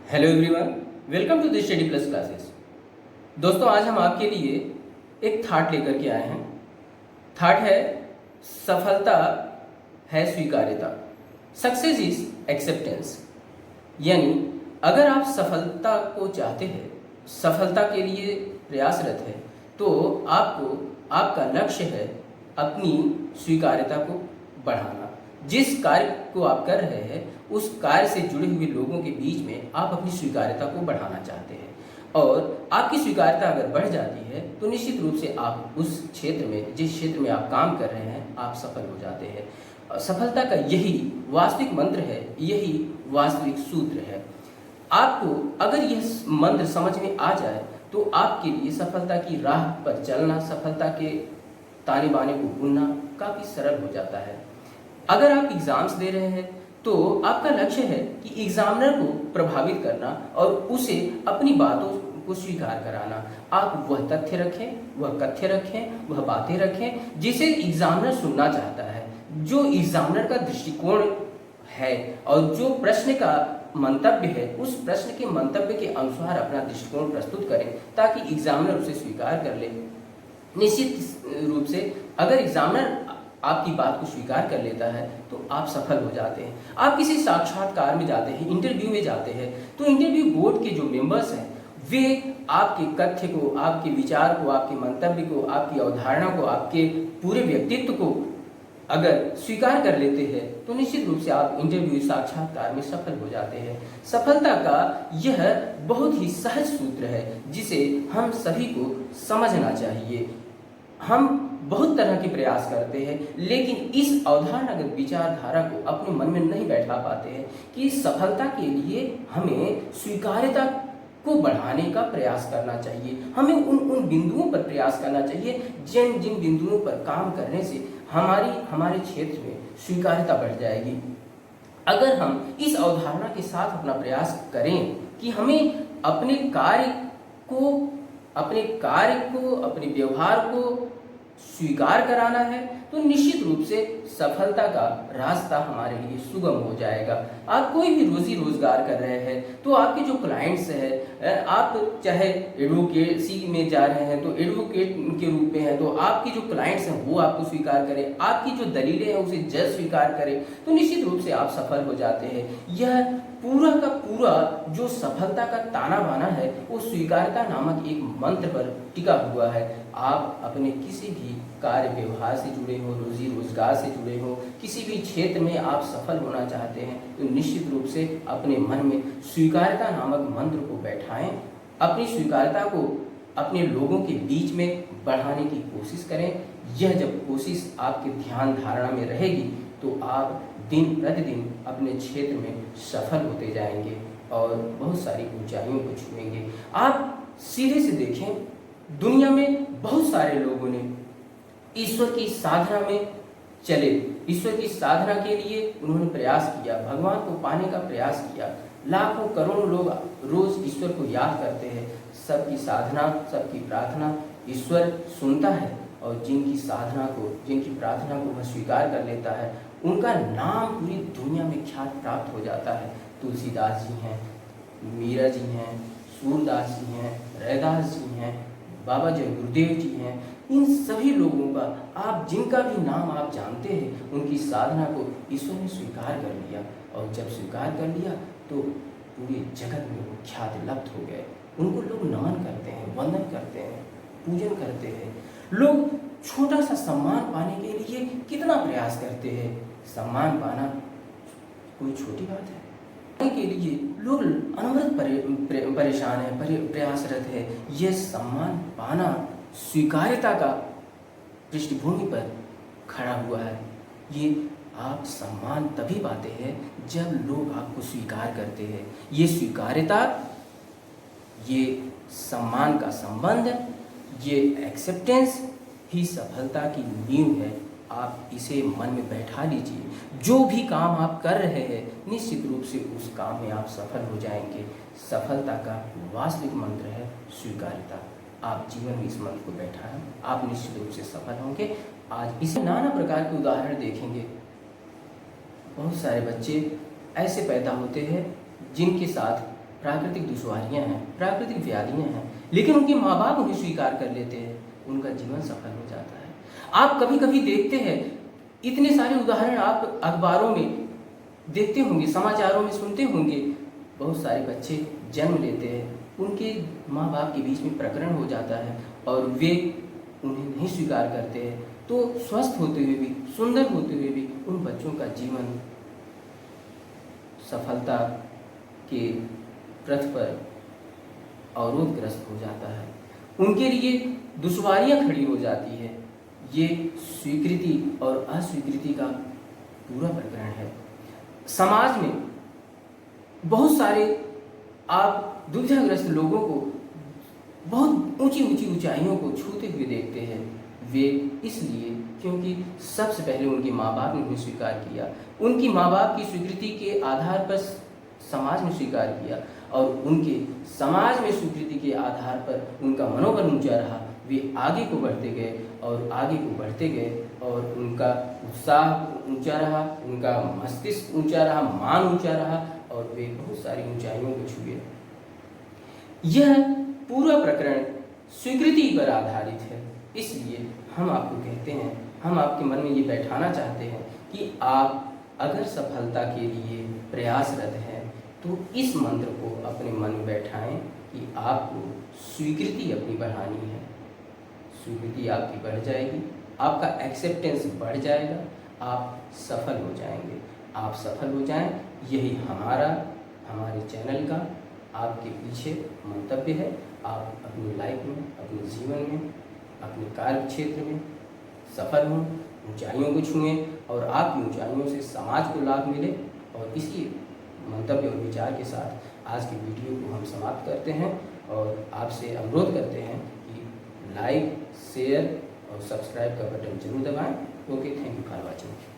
Hello everyone, welcome to the study plus classes. दोस्तों, आज हम आपके लिए एक थाट लेकर के आए हैं। थाट है सफलता है स्वीकार्यता। Success is acceptance. यानी अगर आप सफलता को चाहते हैं, सफलता के लिए प्रयासरत है, तो आपको आपका लक्ष्य है अपनी स्वीकार्यता को बढ़ाना। जिस कार्य को आप कर रहे हैं उस कार्य से जुड़े हुए लोगों के बीच में आप अपनी स्वीकार्यता को बढ़ाना चाहते हैं, और आपकी स्वीकार्यता अगर बढ़ जाती है तो निश्चित रूप से आप उस क्षेत्र में, जिस क्षेत्र में आप काम कर रहे हैं, आप सफल हो जाते हैं। सफलता का यही वास्तविक मंत्र है, यही वास्तविक सूत्र है। आपको अगर यह मंत्र समझ में आ जाए तो आपके लिए सफलता की राह पर चलना, सफलता के ताने बाने को बुनना काफ़ी सरल हो जाता है। अगर आप एग्ज़ाम्स दे रहे हैं तो आपका लक्ष्य है कि एग्जामिनर को प्रभावित करना और उसे अपनी बातों को स्वीकार कराना। आप वह तथ्य रखें, वह कथ्य रखें, वह बातें रखें जिसे एग्जामिनर सुनना चाहता है, जो एग्जामिनर का दृष्टिकोण है और जो प्रश्न का मंतव्य है, उस प्रश्न के मंतव्य के अनुसार अपना दृष्टिकोण प्रस्तुत करें ताकि एग्जामिनर उसे स्वीकार कर ले। निश्चित रूप से अगर एग्जामिनर आपकी बात को स्वीकार कर लेता है तो आप सफल हो जाते हैं। आप किसी साक्षात्कार में जाते हैं, इंटरव्यू में जाते हैं, तो इंटरव्यू बोर्ड के जो मेंबर्स हैं वे आपके कथ्य को, आपके विचार को, आपके मंतव्य को, आपकी अवधारणा को, आपके पूरे व्यक्तित्व को अगर स्वीकार कर लेते हैं तो निश्चित रूप से आप इंटरव्यू साक्षात्कार में सफल हो जाते हैं। सफलता का यह बहुत ही सहज सूत्र है जिसे हम सभी को समझना चाहिए। हम बहुत तरह के प्रयास करते हैं लेकिन इस अवधारणागत विचारधारा को अपने मन में नहीं बैठा पाते हैं कि सफलता के लिए हमें स्वीकार्यता को बढ़ाने का प्रयास करना चाहिए। हमें उन बिंदुओं पर प्रयास करना चाहिए जिन जिन बिंदुओं पर काम करने से हमारे क्षेत्र में स्वीकार्यता बढ़ जाएगी। अगर हम इस अवधारणा के साथ अपना प्रयास करें कि हमें अपने कार्य को, अपने व्यवहार को स्वीकार कराना है तो निश्चित रूप से सफलता का रास्ता हमारे लिए सुगम हो जाएगा। आप कोई भी रोजी रोजगार कर रहे हैं तो आपके जो क्लाइंट्स हैं, आप चाहे एडवोकेसी में जा रहे हैं तो एडवोकेट के रूप में है, तो आपके जो क्लाइंट्स हैं वो आपको स्वीकार करें, आपकी जो दलीलें हैं उसे जज स्वीकार करें, तो निश्चित रूप से आप सफल हो जाते हैं। यह पूरा का पूरा जो सफलता का ताना बाना है वो स्वीकार्यता नामक एक मंत्र पर टिका हुआ है। आप अपने किसी भी कार्य व्यवहार से जुड़े हो, रोजी रोजगार से जुड़े हो, किसी भी क्षेत्र में आप सफल होना चाहते हैं तो निश्चित रूप से अपने मन में स्वीकार्यता नामक मंत्र को बैठाएं। अपनी स्वीकार्यता को अपने लोगों के बीच में बढ़ाने की कोशिश करें। यह जब कोशिश आपके ध्यान धारणा में रहेगी तो आप दिन प्रतिदिन अपने क्षेत्र में सफल होते जाएंगे और बहुत सारी ऊंचाइयों को छुएंगे। आप सीधे से देखें, दुनिया में बहुत सारे लोगों ने ईश्वर की साधना में चले, ईश्वर की साधना के लिए उन्होंने प्रयास किया, भगवान को पाने का प्रयास किया। लाखों करोड़ों लोग रोज ईश्वर को याद करते हैं। सबकी साधना, सबकी प्रार्थना ईश्वर सुनता है और जिनकी साधना को, जिनकी प्रार्थना को वह स्वीकार कर लेता है उनका नाम पूरी दुनिया में ख्यात प्राप्त हो जाता है। तुलसीदास जी हैं, मीरा जी हैं, सूरदास जी हैं, रैदास जी हैं, बाबा जय गुरुदेव जी हैं। इन सभी लोगों का, आप जिनका भी नाम आप जानते हैं, उनकी साधना को ईश्वर ने स्वीकार कर लिया और जब स्वीकार कर लिया तो पूरे जगत में वो ख्यात लब्ध हो गए। उनको लोग नमन करते हैं, वंदन करते हैं, पूजन करते हैं। लोग छोटा सा सम्मान पाने के लिए कितना प्रयास करते हैं। सम्मान पाना कोई छोटी बात है के लिए लोग अनवरत परेशान है, प्रयासरत है। यह सम्मान पाना स्वीकार्यता का पृष्ठभूमि पर खड़ा हुआ है। ये आप सम्मान तभी पाते हैं जब लोग आपको स्वीकार करते हैं। ये स्वीकार्यता, ये सम्मान का संबंध, ये एक्सेप्टेंस ही सफलता की नींव है। आप इसे मन में बैठा लीजिए। जो भी काम आप कर रहे हैं निश्चित रूप से उस काम में आप सफल हो जाएंगे। सफलता का वास्तविक मंत्र है स्वीकार्यता। आप जीवन में इस मंत्र को बैठाएं, आप निश्चित रूप से सफल होंगे। आज इसे नाना प्रकार के उदाहरण देखेंगे। बहुत सारे बच्चे ऐसे पैदा होते हैं जिनके साथ प्राकृतिक दुश्वारियाँ हैं, प्राकृतिक व्याधियाँ हैं, लेकिन उनके माँ बाप उन्हें स्वीकार कर लेते हैं, उनका जीवन सफल हो जाता है। आप कभी कभी देखते हैं, इतने सारे उदाहरण आप अखबारों में देखते होंगे, समाचारों में सुनते होंगे, बहुत सारे बच्चे जन्म लेते हैं, उनके माँ बाप के बीच में प्रकरण हो जाता है और वे उन्हें नहीं स्वीकार करते हैं, तो स्वस्थ होते हुए भी, सुंदर होते हुए भी उन बच्चों का जीवन सफलता के पथ पर अवरोधग्रस्त हो जाता है, उनके लिए दुश्वारियां खड़ी हो जाती है। ये स्वीकृति और अस्वीकृति का पूरा प्रकरण है। समाज में बहुत सारे आप दुविधाग्रस्त लोगों को बहुत ऊंची ऊंची ऊंचाइयों को छूते हुए देखते हैं। वे इसलिए क्योंकि सबसे पहले उनके माँ बाप ने उन्हें स्वीकार किया, उनकी माँ बाप की स्वीकृति के आधार पर समाज में स्वीकार किया और उनके समाज में स्वीकृति के आधार पर उनका मनोबल ऊंचा रहा। वे आगे को बढ़ते गए और आगे को बढ़ते गए और उनका उत्साह ऊंचा रहा, उनका मस्तिष्क ऊंचा रहा, मान ऊंचा रहा और वे बहुत सारी ऊंचाइयों को छुए। यह पूरा प्रकरण स्वीकृति पर आधारित है। इसलिए हम आपको कहते हैं, हम आपके मन में ये बैठाना चाहते हैं कि आप अगर सफलता के लिए प्रयासरत हैं तो इस मंत्र को अपने मन में बैठाएं कि आपको स्वीकृति अपनी बढ़ानी है। स्वीकृति आपकी बढ़ जाएगी, आपका एक्सेप्टेंस बढ़ जाएगा, आप सफल हो जाएंगे। आप सफल हो जाएं, यही हमारे चैनल का आपके पीछे मंतव्य है। आप अपनी लाइफ में, अपने जीवन में, अपने कार्य क्षेत्र में सफल हों, ऊंचाइयों को छुएं और आपकी ऊंचाइयों से समाज को लाभ मिले। और इसी मंतव्य और विचार के साथ आज की वीडियो को हम समाप्त करते हैं और आपसे अनुरोध करते हैं कि लाइक, शेयर और सब्सक्राइब का बटन जरूर दबाएं। Okay, thank you for watching.